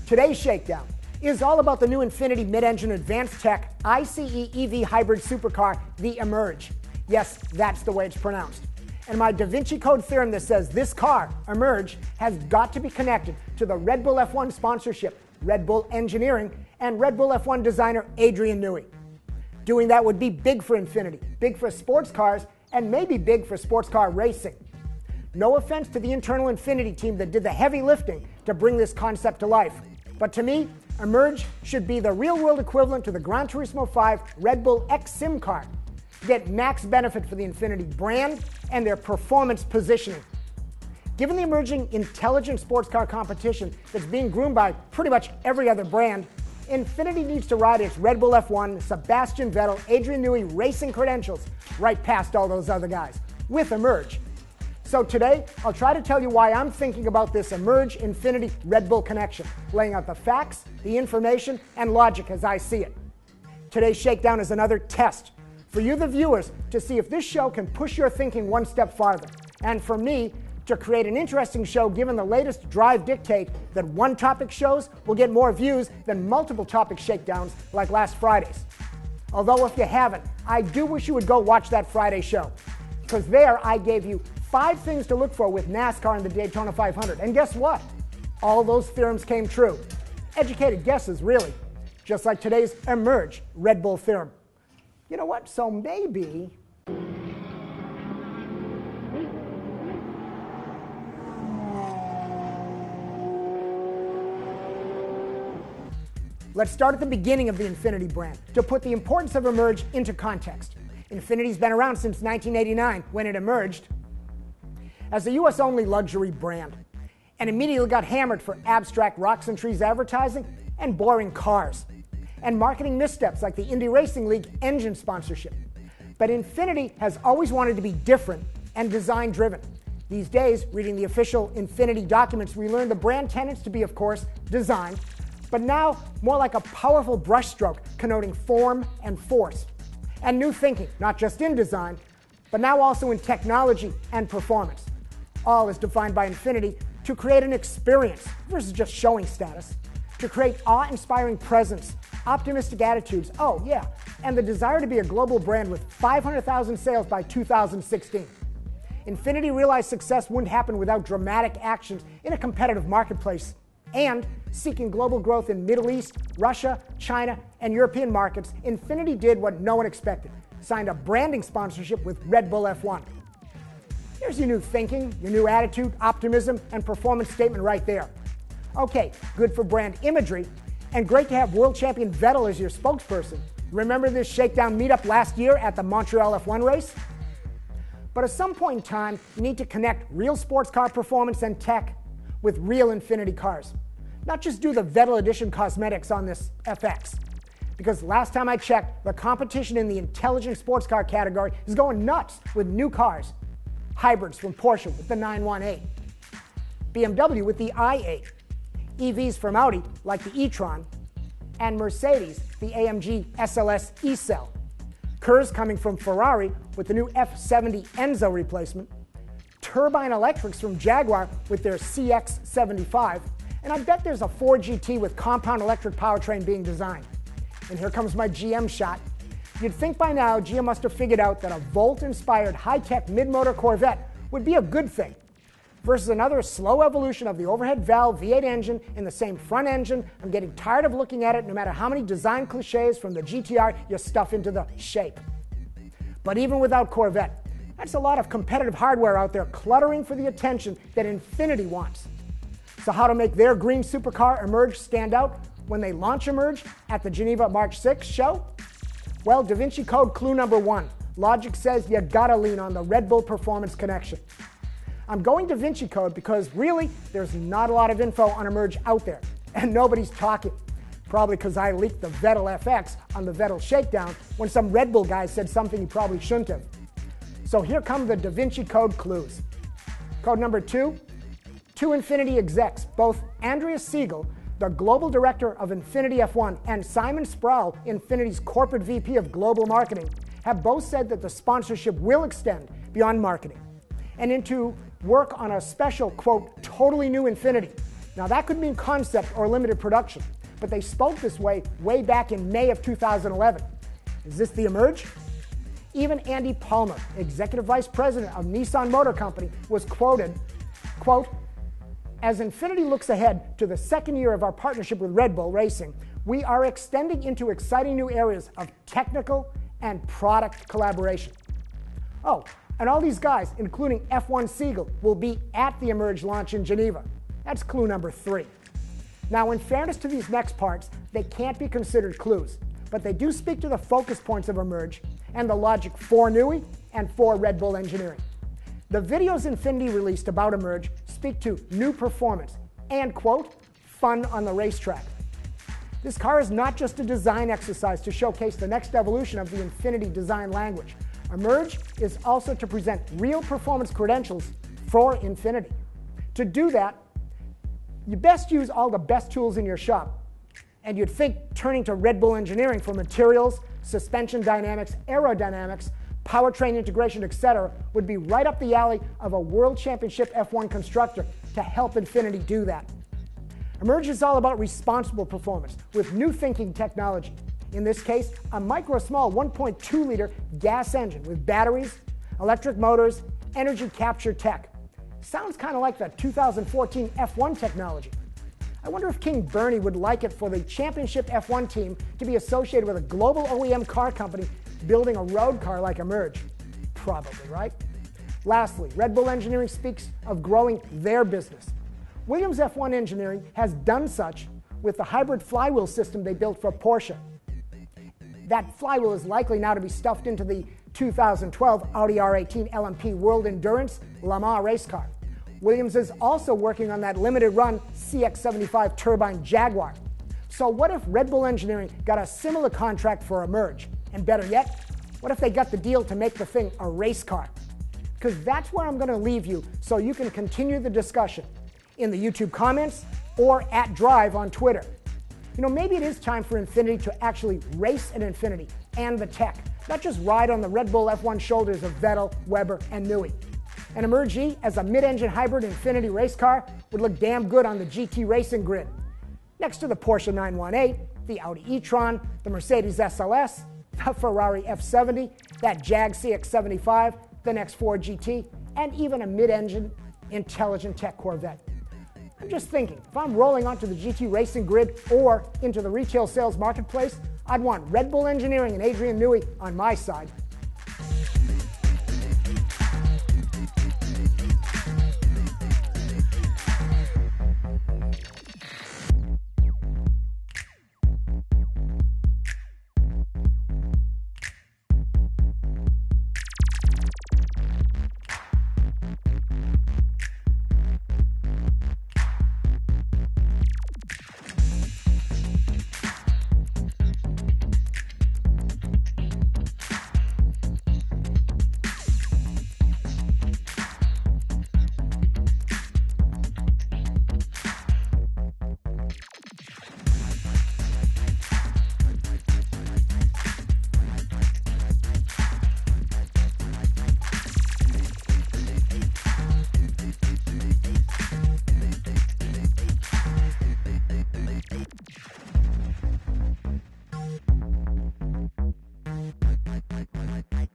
Today's Shakedown is all about the new Infiniti mid-engine advanced tech ICE EV hybrid supercar, the Emerg-E. Yes, that's the way it's pronounced. And my Da Vinci Code theorem that says this car, Emerg-E, has got to be connected to the Red Bull F1 sponsorship, Red Bull engineering, and Red Bull F1 designer Adrian Newey. Doing that would be big for Infiniti, big for sports cars, and maybe big for sports car racing. No offense to the internal Infiniti team that did the heavy lifting to bring this concept to life. But to me, Emerg-E should be the real-world equivalent to the Gran Turismo 5 Red Bull X Sim car to get max benefit for the Infiniti brand and their performance positioning. Given the emerging intelligent sports car competition that's being groomed by pretty much every other brand, Infiniti needs to ride its Red Bull F1, Sebastian Vettel, Adrian Newey racing credentials right past all those other guys with Emerg-E. So today, I'll try to tell you why I'm thinking about this Emerg-E Infiniti Red Bull connection, laying out the facts, the information, and logic as I see it. Today's Shakedown is another test for you, the viewers, to see if this show can push your thinking one step farther, and for me to create an interesting show given the latest drive dictate that one-topic shows will get more views than multiple-topic shakedowns like last Friday's. Although if you haven't, I do wish you would go watch that Friday show, because there I gave you 5 things to look for with NASCAR and the Daytona 500. And guess what? All those theorems came true. Educated guesses, really. Just like today's Emerg-E Red Bull theorem. You know what? So maybe... Let's start at the beginning of the Infiniti brand to put the importance of Emerg-E into context. Infiniti's been around since 1989 when it emerged as a US-only luxury brand, and immediately got hammered for abstract rocks and trees advertising and boring cars, and marketing missteps like the Indy Racing League engine sponsorship. But Infiniti has always wanted to be different and design-driven. These days, reading the official Infiniti documents, we learn the brand tenets to be, of course, design, but now more like a powerful brushstroke connoting form and force, and new thinking, not just in design, but now also in technology and performance. All is defined by Infiniti to create an experience versus just showing status, to create awe-inspiring presence, optimistic attitudes, oh yeah, and the desire to be a global brand with 500,000 sales by 2016. Infiniti realized success wouldn't happen without dramatic actions in a competitive marketplace, and seeking global growth in Middle East, Russia, China, and European markets, Infiniti did what no one expected, signed a branding sponsorship with Red Bull F1. Here's your new thinking, your new attitude, optimism, and performance statement right there. Okay, good for brand imagery, and great to have world champion Vettel as your spokesperson. Remember this shakedown meetup last year at the Montreal F1 race? But at some point in time, you need to connect real sports car performance and tech with real Infiniti cars. Not just do the Vettel edition cosmetics on this FX. Because last time I checked, the competition in the intelligent sports car category is going nuts with new cars. Hybrids from Porsche with the 918, BMW with the i8, EVs from Audi like the e-tron, and Mercedes, the AMG SLS e-Cell. Curves coming from Ferrari with the new F70 Enzo replacement, turbine electrics from Jaguar with their CX-75, and I bet there's a Ford GT with compound electric powertrain being designed. And here comes my GM shot. You'd think by now GM must have figured out that a Volt-inspired high-tech mid-motor Corvette would be a good thing, versus another slow evolution of the overhead valve V8 engine in the same front engine. I'm getting tired of looking at it no matter how many design cliches from the GTR you stuff into the shape. But even without Corvette, that's a lot of competitive hardware out there cluttering for the attention that Infiniti wants. So how to make their green supercar Emerg stand out when they launch Emerg at the Geneva March 6th show? Well, Da Vinci Code clue number 1. Logic says you gotta lean on the Red Bull performance connection. I'm going Da Vinci Code because really, there's not a lot of info on Emerg out there, and nobody's talking. Probably because I leaked the Vettel FX on the Vettel Shakedown when some Red Bull guy said something he probably shouldn't have. So here come the Da Vinci Code clues. Code number 2, 2 Infiniti execs, both Andrea Siegel, the global director of Infiniti F1, and Simon Sproul, Infiniti's corporate VP of global marketing, have both said that the sponsorship will extend beyond marketing and into work on a special, quote, totally new Infiniti Now that could mean concept or limited production, but they spoke this way back in May of 2011. Is this the Emerg-E? Even Andy Palmer, executive vice president of Nissan Motor Company, was quoted, quote, "As Infiniti looks ahead to the second year of our partnership with Red Bull Racing, we are extending into exciting new areas of technical and product collaboration." Oh, and all these guys, including F1 Siegel, will be at the Emerg launch in Geneva. That's clue number 3. Now, in fairness to these next parts, they can't be considered clues, but they do speak to the focus points of Emerg and the logic for Newey and for Red Bull engineering. The videos Infiniti released about Emerg speak to new performance and, quote, fun on the racetrack. This car is not just a design exercise to showcase the next evolution of the Infiniti design language. Emerg is also to present real performance credentials for Infiniti. To do that, you best use all the best tools in your shop. And you'd think turning to Red Bull engineering for materials, suspension dynamics, aerodynamics, powertrain integration, etc. would be right up the alley of a World Championship F1 constructor to help Infiniti do that. Emerg is all about responsible performance with new thinking technology. In this case, a micro-small 1.2-liter gas engine with batteries, electric motors, energy capture tech. Sounds kind of like the 2014 F1 technology. I wonder if King Bernie would like it for the championship F1 team to be associated with a global OEM car company building a road car like Emerg. Probably, right? Lastly, Red Bull Engineering speaks of growing their business. Williams F1 Engineering has done such with the hybrid flywheel system they built for Porsche. That flywheel is likely now to be stuffed into the 2012 Audi R18 LMP World Endurance Le Mans race car. Williams is also working on that limited run CX-75 turbine Jaguar. So what if Red Bull Engineering got a similar contract for Emerg? And better yet, what if they got the deal to make the thing a race car? Because that's where I'm going to leave you so you can continue the discussion in the YouTube comments or at Drive on Twitter. You know, maybe it is time for Infiniti to actually race at Infiniti and the tech, not just ride on the Red Bull F1 shoulders of Vettel, Weber, and Newey. An Emerg-E as a mid-engine hybrid Infiniti race car would look damn good on the GT racing grid. Next to the Porsche 918, the Audi e-tron, the Mercedes SLS, the Ferrari F70, that Jag CX-75, the next Ford GT, and even a mid-engine intelligent tech Corvette. I'm just thinking, if I'm rolling onto the GT racing grid or into the retail sales marketplace, I'd want Red Bull Engineering and Adrian Newey on my side.